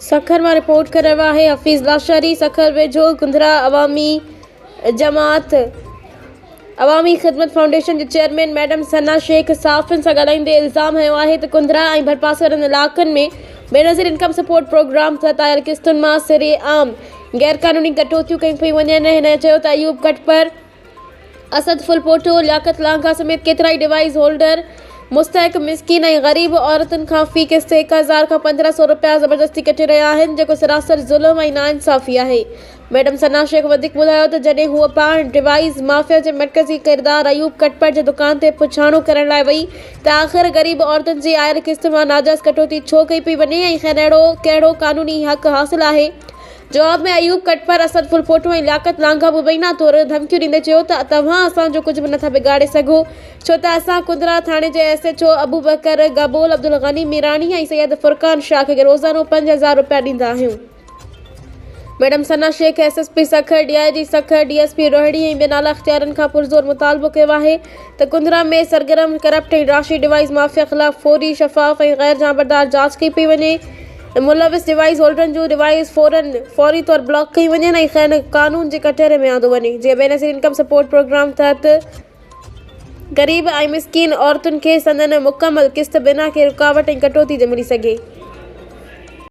सखर में रिपोर्ट कर रहा है हफीज़ लाशारी। सखर वेझो कुंदरा अवामी जमात अवामी ख़िदमत फाउंडेशन के चेयरमैन मैडम सना शेख साफ़िन से ॻाल्हाईंदे इल्ज़ाम हयो आहे त कुंदरा ऐं भरपासे वारनि इलाक़नि में बेनज़ीर इनकम सपोर्ट प्रोग्राम तहत आयल किस्तुनि मां सिरे आम गैरकानूनी कटौतियूं कयूं पियूं वञनि। हिन चयो त अयूब कटपर, असद फुलपोटो, लियाकत लांघा समेत केतिराई डिवाइस होल्डर मुस्तहक मिस्किन ऐं ग़रीब औरतुनि खां फ़ी किस्त 1000 खां 1500 रुपया ज़बरदस्ती कटे रहिया आहिनि, जेको सरासर ज़ुल्म ऐं नाइंसाफ़ी आहे। मैडम सना शेख वधीक ॿुधायो त जॾहिं हूअ पाण डिवाइस माफ़िया जे मरकज़ी किरदार अयूब कटपर जे दुकान ते पुछाणो करण लाइ वई त आख़िर ग़रीब औरतुनि जी आयल किस्त मां नाजाइज़ कटौती छो कई पई वञे ऐं खेनि अहिड़ो कहिड़ो कानूनी हक़ हासिल आहे। जवाब में अयूब कटपर, असद फुलपोटो ऐं लियाकत लांघा मुबैना तौर धमकियूं ॾींदे चयो त तव्हां असांजो कुझु बि नथा बिगाड़े सघो, छो त असां कुंदरा थाणे जे SHO अबू बकर गबोल, अब्दुल गनी मीरानी ऐं सैयद फुरकान शाह खे रोज़ानो 5000 रुपया ॾींदा आहियूं। Madam Sana Sheikh SSP Sukkur, DIG Sukkur, DSP Rohri ऐं ॿियनि आला इख्तियारनि खां पुरज़ोर मुतालबो कयो आहे त कुंदरा में सरगर्म करप्ट ऐं राशि डिवाइस माफ़िया ख़िलाफ़ फौरी, शफ़ाफ़ ऐं गैर जांबरदार जांच कई पई वञे। मुलविस डिवाइस होल्डरनि जूं डिवाइस फौरी तौर ब्लॉक कई वञनि ऐं खेनि कानून जे कटहरे में आंदो वञे, जीअं बेनज़ीर इनकम सपोर्ट प्रोग्राम तहत ग़रीब ऐं मिस्कीन औरतुनि खे संदन मुकमल किस्त बिना के रुकावट ऐं कटौती जे मिली सघे।